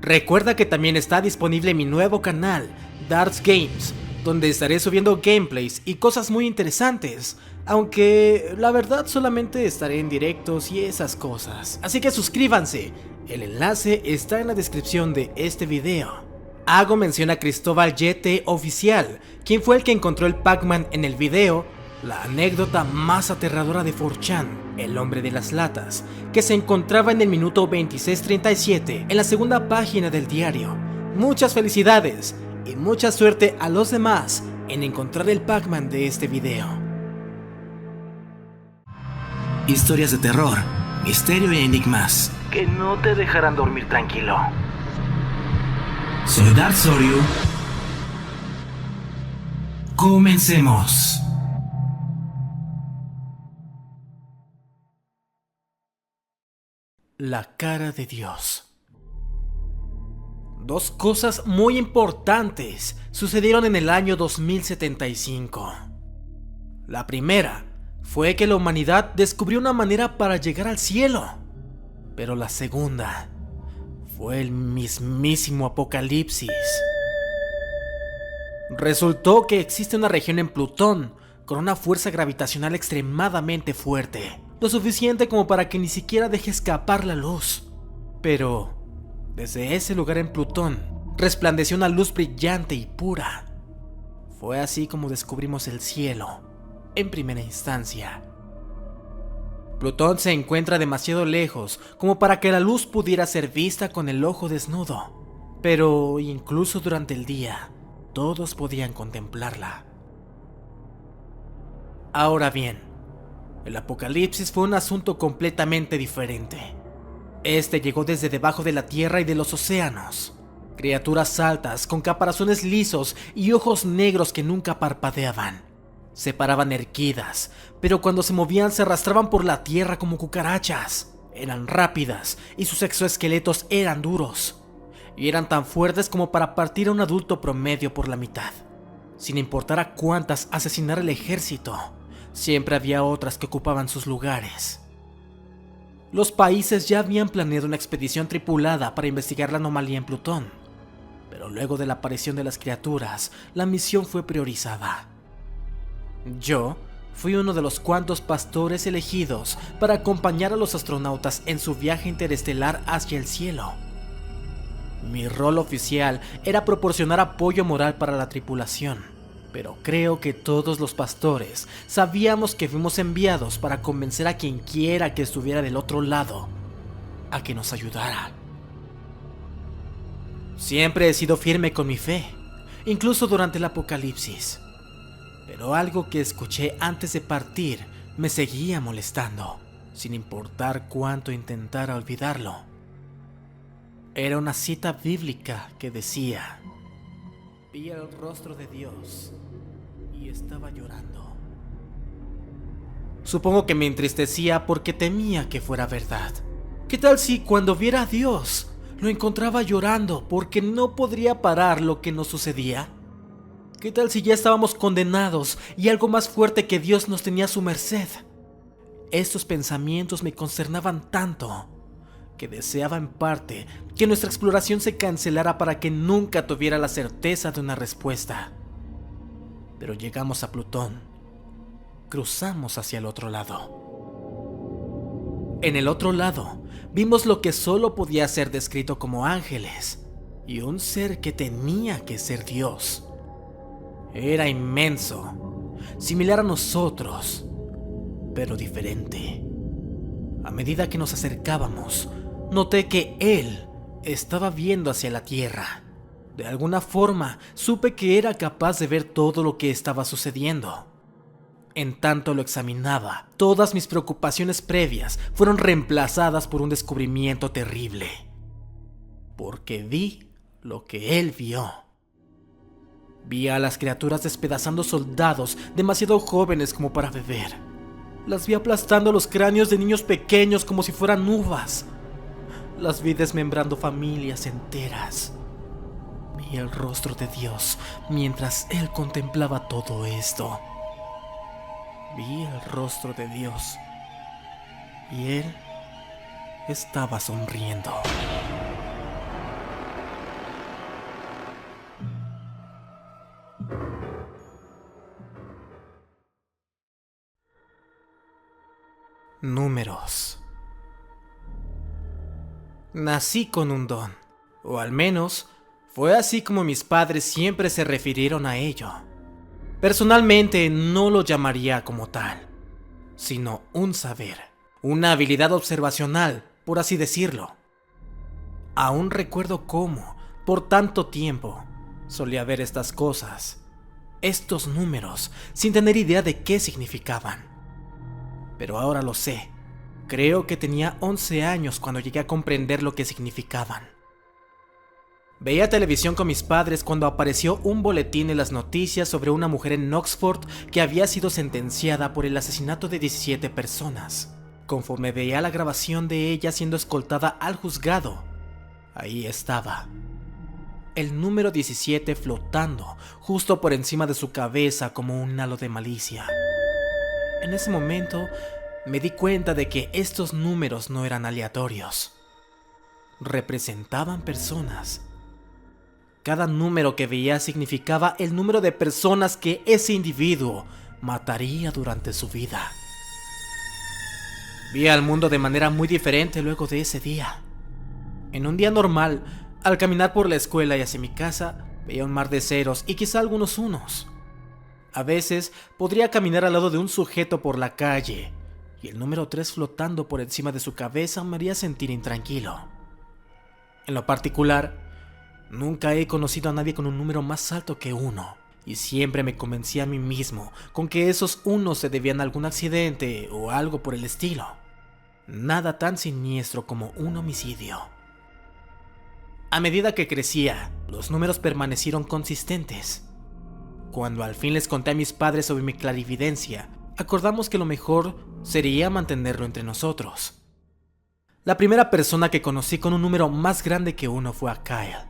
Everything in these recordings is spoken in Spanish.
Recuerda que también está disponible mi nuevo canal, Darts Games, donde estaré subiendo gameplays y cosas muy interesantes, aunque la verdad solamente estaré en directos y esas cosas. Así que suscríbanse, el enlace está en la descripción de este video. Hago mención a Cristóbal YT Oficial, quien fue el que encontró el Pac-Man en el video, la anécdota más aterradora de 4chan, el hombre de las latas, que se encontraba en el minuto 26:37 en la segunda página del diario. Muchas felicidades y mucha suerte a los demás en encontrar el Pac-Man de este video. Historias de terror, misterio y enigmas Que no te dejarán dormir tranquilo. Soy Darth Soryu. Comencemos. La cara de Dios. Dos cosas muy importantes sucedieron en el año 2075. La primera fue que la humanidad descubrió una manera para llegar al cielo. Pero la segunda fue el mismísimo apocalipsis. Resultó que existe una región en Plutón con una fuerza gravitacional extremadamente fuerte, lo suficiente como para que ni siquiera deje escapar la luz. Pero desde ese lugar en Plutón resplandeció una luz brillante y pura. Fue así como descubrimos el cielo, en primera instancia. Plutón se encuentra demasiado lejos como para que la luz pudiera ser vista con el ojo desnudo, pero incluso durante el día, todos podían contemplarla. Ahora bien, el apocalipsis fue un asunto completamente diferente. Este llegó desde debajo de la tierra y de los océanos. Criaturas altas, con caparazones lisos y ojos negros que nunca parpadeaban. Se paraban erguidas, pero cuando se movían se arrastraban por la tierra como cucarachas. Eran rápidas y sus exoesqueletos eran duros. Y eran tan fuertes como para partir a un adulto promedio por la mitad. Sin importar a cuántas asesinara el ejército, siempre había otras que ocupaban sus lugares. Los países ya habían planeado una expedición tripulada para investigar la anomalía en Plutón, pero luego de la aparición de las criaturas, la misión fue priorizada. Yo fui uno de los cuantos pastores elegidos para acompañar a los astronautas en su viaje interestelar hacia el cielo. Mi rol oficial era proporcionar apoyo moral para la tripulación, pero creo que todos los pastores sabíamos que fuimos enviados para convencer a quien quiera que estuviera del otro lado a que nos ayudara. Siempre he sido firme con mi fe, incluso durante el apocalipsis, pero algo que escuché antes de partir me seguía molestando, sin importar cuánto intentara olvidarlo. Era una cita bíblica que decía: vi el rostro de Dios y estaba llorando. Supongo que me entristecía porque temía que fuera verdad. ¿Qué tal si cuando viera a Dios lo encontraba llorando porque no podría parar lo que nos sucedía? ¿Qué tal si ya estábamos condenados y algo más fuerte que Dios nos tenía a su merced? Estos pensamientos me consternaban tanto que deseaba en parte que nuestra exploración se cancelara para que nunca tuviera la certeza de una respuesta. Pero llegamos a Plutón. Cruzamos hacia el otro lado. En el otro lado, vimos lo que solo podía ser descrito como ángeles y un ser que tenía que ser Dios. Era inmenso, similar a nosotros, pero diferente. A medida que nos acercábamos, noté que él estaba viendo hacia la tierra. De alguna forma, supe que era capaz de ver todo lo que estaba sucediendo. En tanto lo examinaba, todas mis preocupaciones previas fueron reemplazadas por un descubrimiento terrible. Porque vi lo que él vio. Vi a las criaturas despedazando soldados demasiado jóvenes como para beber. Las vi aplastando los cráneos de niños pequeños como si fueran uvas. Las vi desmembrando familias enteras. Vi el rostro de Dios mientras él contemplaba todo esto. Vi el rostro de Dios y él estaba sonriendo. Números. Nací con un don, o al menos fue así como mis padres siempre se refirieron a ello. Personalmente no lo llamaría como tal, sino un saber, una habilidad observacional, por así decirlo. Aún recuerdo cómo, por tanto tiempo, solía ver estas cosas, estos números, sin tener idea de qué significaban. Pero ahora lo sé. Creo que tenía 11 años cuando llegué a comprender lo que significaban. Veía televisión con mis padres cuando apareció un boletín en las noticias sobre una mujer en Oxford que había sido sentenciada por el asesinato de 17 personas. Conforme veía la grabación de ella siendo escoltada al juzgado, ahí estaba, el número 17 flotando justo por encima de su cabeza como un halo de malicia. En ese momento me di cuenta de que estos números no eran aleatorios. Representaban personas. Cada número que veía significaba el número de personas que ese individuo mataría durante su vida. Vi al mundo de manera muy diferente luego de ese día. En un día normal, al caminar por la escuela y hacia mi casa, veía un mar de ceros y quizá algunos unos. A veces podría caminar al lado de un sujeto por la calle y el número 3 flotando por encima de su cabeza me haría sentir intranquilo. En lo particular, nunca he conocido a nadie con un número más alto que 1 y siempre me convencí a mí mismo con que esos unos se debían a algún accidente o algo por el estilo. Nada tan siniestro como un homicidio. A medida que crecía, los números permanecieron consistentes. Cuando al fin les conté a mis padres sobre mi clarividencia, acordamos que lo mejor sería mantenerlo entre nosotros. La primera persona que conocí con un número más grande que 1 fue a Kyle.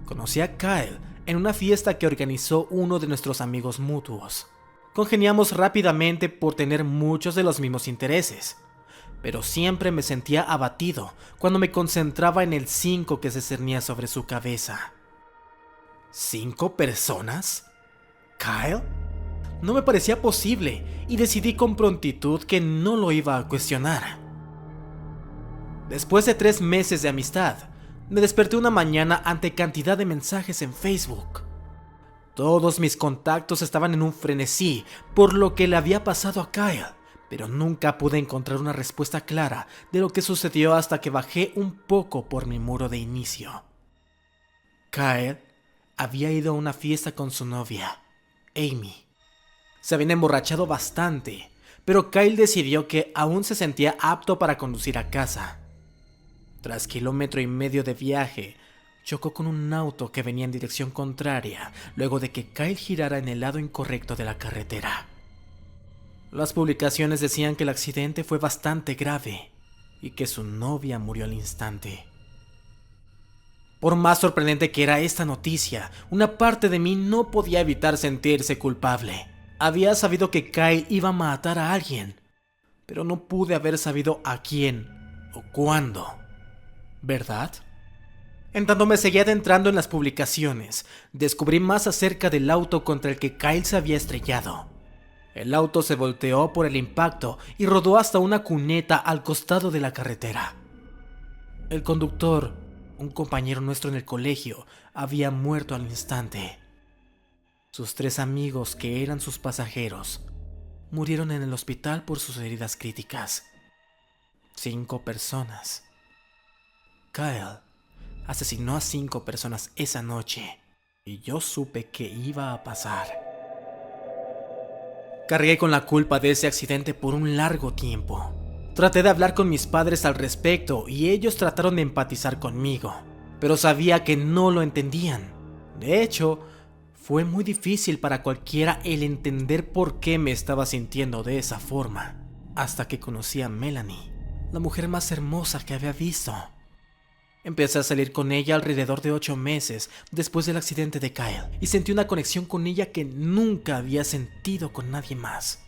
Conocí a Kyle en una fiesta que organizó uno de nuestros amigos mutuos. Congeniamos rápidamente por tener muchos de los mismos intereses, pero siempre me sentía abatido cuando me concentraba en el 5 que se cernía sobre su cabeza. ¿5 personas? ¿Kyle? No me parecía posible y decidí con prontitud que no lo iba a cuestionar. Después de 3 meses de amistad, me desperté una mañana ante cantidad de mensajes en Facebook. Todos mis contactos estaban en un frenesí por lo que le había pasado a Kyle, pero nunca pude encontrar una respuesta clara de lo que sucedió hasta que bajé un poco por mi muro de inicio. Kyle había ido a una fiesta con su novia, Amy. Se habían emborrachado bastante, pero Kyle decidió que aún se sentía apto para conducir a casa. Tras 1,5 kilómetros de viaje, chocó con un auto que venía en dirección contraria, luego de que Kyle girara en el lado incorrecto de la carretera. Las publicaciones decían que el accidente fue bastante grave y que su novia murió al instante. Por más sorprendente que era esta noticia, una parte de mí no podía evitar sentirse culpable. Había sabido que Kyle iba a matar a alguien, pero no pude haber sabido a quién o cuándo. ¿Verdad? En tanto me seguía adentrando en las publicaciones, descubrí más acerca del auto contra el que Kyle se había estrellado. El auto se volteó por el impacto y rodó hasta una cuneta al costado de la carretera. El conductor, un compañero nuestro en el colegio, había muerto al instante. Sus 3 amigos, que eran sus pasajeros, murieron en el hospital por sus heridas críticas. 5 personas. Kyle asesinó a 5 personas esa noche y yo supe que iba a pasar. Cargué con la culpa de ese accidente por un largo tiempo. Traté de hablar con mis padres al respecto y ellos trataron de empatizar conmigo, pero sabía que no lo entendían. De hecho, fue muy difícil para cualquiera el entender por qué me estaba sintiendo de esa forma, hasta que conocí a Melanie, la mujer más hermosa que había visto. Empecé a salir con ella alrededor de 8 meses después del accidente de Kyle y sentí una conexión con ella que nunca había sentido con nadie más.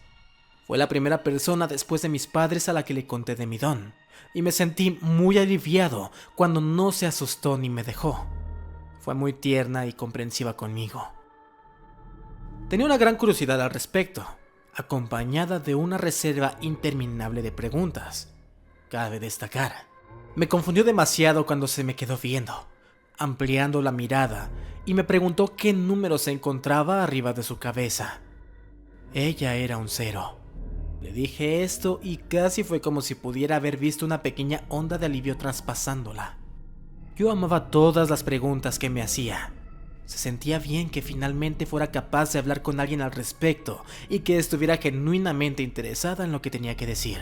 Fue la primera persona después de mis padres a la que le conté de mi don, y me sentí muy aliviado cuando no se asustó ni me dejó. Fue muy tierna y comprensiva conmigo. Tenía una gran curiosidad al respecto. acompañada de una reserva interminable de preguntas. Cabe destacar, me confundió demasiado cuando se me quedó viendo, ampliando la mirada, y me preguntó qué número se encontraba arriba de su cabeza. Ella era un 0. Le dije esto y casi fue como si pudiera haber visto una pequeña onda de alivio traspasándola. Yo amaba todas las preguntas que me hacía. Se sentía bien que finalmente fuera capaz de hablar con alguien al respecto y que estuviera genuinamente interesada en lo que tenía que decir.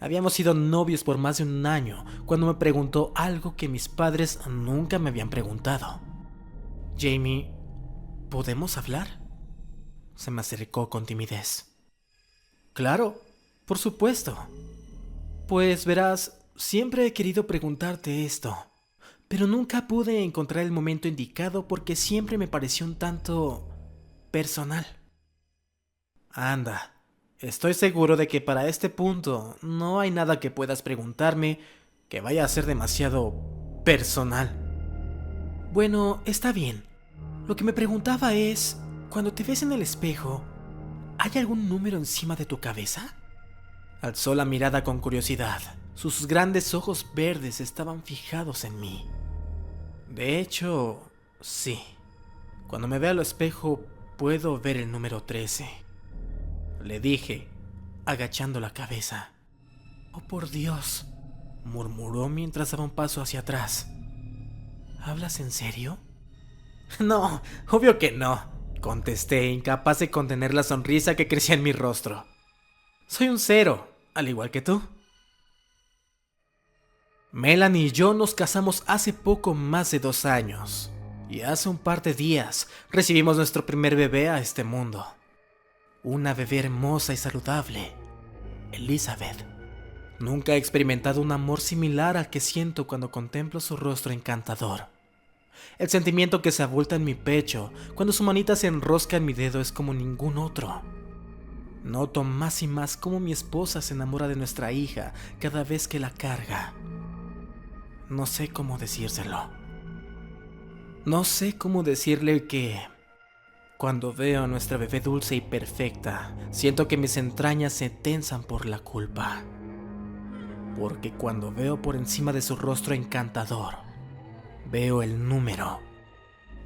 Habíamos sido novios por más de un año cuando me preguntó algo que mis padres nunca me habían preguntado. Jamie, ¿podemos hablar? Se me acercó con timidez. Claro, por supuesto. Pues verás, siempre he querido preguntarte esto, pero nunca pude encontrar el momento indicado porque siempre me pareció un tanto personal. Anda, estoy seguro de que para este punto no hay nada que puedas preguntarme que vaya a ser demasiado personal. Bueno, está bien. Lo que me preguntaba es, cuando te ves en el espejo, ¿hay algún número encima de tu cabeza? Alzó la mirada con curiosidad. Sus grandes ojos verdes estaban fijados en mí. De hecho, sí. Cuando me veo al espejo, puedo ver el número 13. Le dije, agachando la cabeza. Oh, por Dios, murmuró mientras daba un paso hacia atrás. ¿Hablas en serio? No, obvio que no, contesté, incapaz de contener la sonrisa que crecía en mi rostro. Soy un 0, al igual que tú. Melanie y yo nos casamos hace poco más de 2 años, y hace un par de días recibimos nuestro primer bebé a este mundo. Una bebé hermosa y saludable, Elizabeth. Nunca he experimentado un amor similar al que siento cuando contemplo su rostro encantador. El sentimiento que se abulta en mi pecho cuando su manita se enrosca en mi dedo es como ningún otro. Noto más y más cómo mi esposa se enamora de nuestra hija cada vez que la carga. No sé cómo decírselo. No sé cómo decirle que cuando veo a nuestra bebé dulce y perfecta, siento que mis entrañas se tensan por la culpa. Porque cuando veo por encima de su rostro encantador, veo el número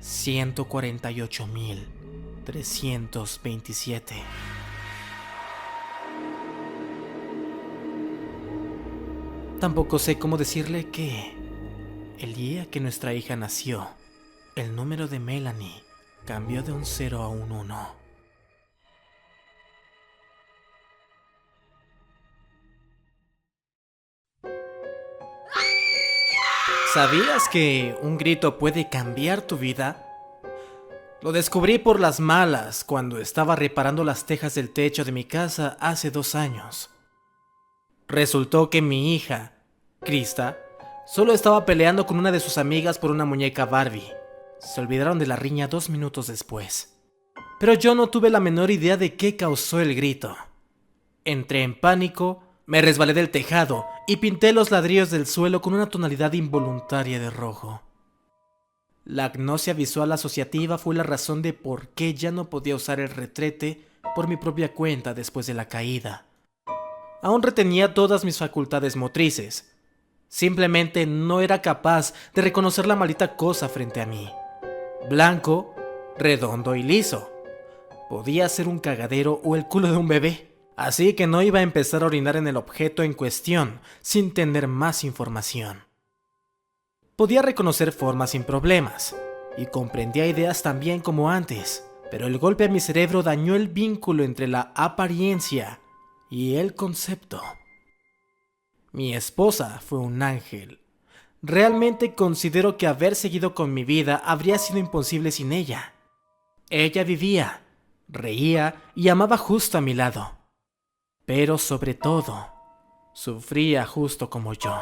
148,327. Tampoco sé cómo decirle que el día que nuestra hija nació, el número de Melanie cambió de un 0 a un 1. ¿Sabías que un grito puede cambiar tu vida? Lo descubrí por las malas cuando estaba reparando las tejas del techo de mi casa hace 2 años. Resultó que mi hija, Krista, solo estaba peleando con una de sus amigas por una muñeca Barbie. Se olvidaron de la riña 2 minutos después. Pero yo no tuve la menor idea de qué causó el grito. Entré en pánico, me resbalé del tejado y pinté los ladrillos del suelo con una tonalidad involuntaria de rojo. La agnosia visual asociativa fue la razón de por qué ya no podía usar el retrete por mi propia cuenta después de la caída. Aún retenía todas mis facultades motrices. Simplemente no era capaz de reconocer la maldita cosa frente a mí. Blanco, redondo y liso. Podía ser un cagadero o el culo de un bebé. Así que no iba a empezar a orinar en el objeto en cuestión sin tener más información. Podía reconocer formas sin problemas, y comprendía ideas tan bien como antes, pero el golpe a mi cerebro dañó el vínculo entre la apariencia y el concepto. Mi esposa fue un ángel. Realmente considero que haber seguido con mi vida habría sido imposible sin ella. Ella vivía, reía y amaba justo a mi lado. Pero sobre todo, sufría justo como yo.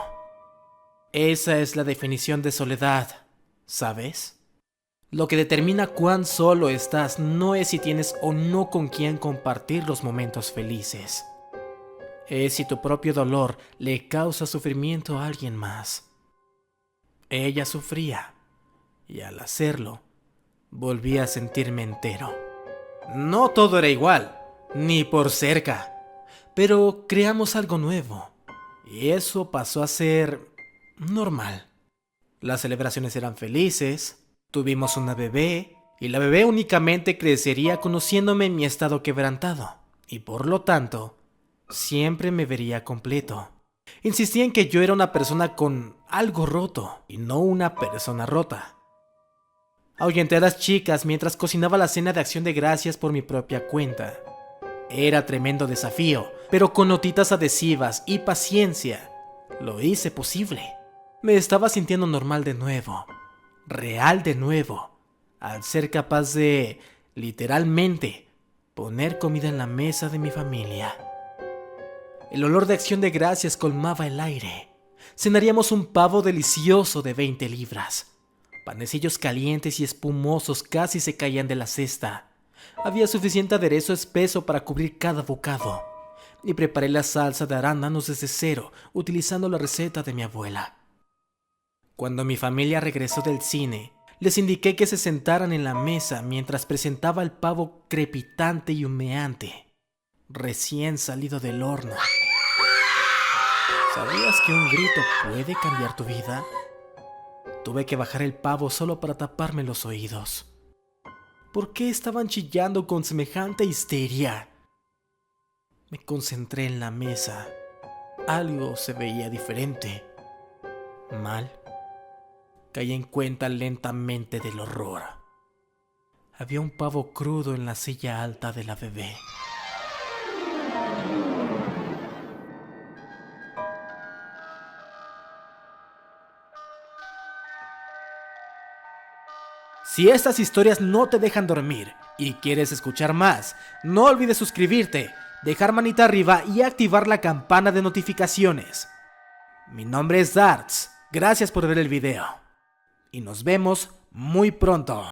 Esa es la definición de soledad, ¿sabes? Lo que determina cuán solo estás no es si tienes o no con quién compartir los momentos felices. Es si tu propio dolor le causa sufrimiento a alguien más. Ella sufría, y al hacerlo, volví a sentirme entero. No todo era igual. Ni por cerca. Pero creamos algo nuevo. Y eso pasó a ser normal. Las celebraciones eran felices, tuvimos una bebé, y la bebé únicamente crecería conociéndome en mi estado quebrantado, y por lo tanto, siempre me vería completo. Insistía en que yo era una persona con algo roto, y no una persona rota. Ahuyenté a las chicas mientras cocinaba la cena de acción de gracias por mi propia cuenta. Era tremendo desafío, pero con notitas adhesivas y paciencia, lo hice posible. Me estaba sintiendo normal de nuevo, real de nuevo, al ser capaz de, literalmente, poner comida en la mesa de mi familia. El olor de acción de gracias colmaba el aire. Cenaríamos un pavo delicioso de 20 libras. Panecillos calientes y espumosos casi se caían de la cesta. Había suficiente aderezo espeso para cubrir cada bocado. Y preparé la salsa de arándanos desde cero, utilizando la receta de mi abuela. Cuando mi familia regresó del cine, les indiqué que se sentaran en la mesa mientras presentaba el pavo crepitante y humeante, recién salido del horno. ¿Sabías que un grito puede cambiar tu vida? Tuve que bajar el pavo solo para taparme los oídos. ¿Por qué estaban chillando con semejante histeria? Me concentré en la mesa. Algo se veía diferente. Mal. Caí en cuenta lentamente del horror. Había un pavo crudo en la silla alta de la bebé. Si estas historias no te dejan dormir y quieres escuchar más, no olvides suscribirte, dejar manita arriba y activar la campana de notificaciones. Mi nombre es Darts, gracias por ver el video y nos vemos muy pronto.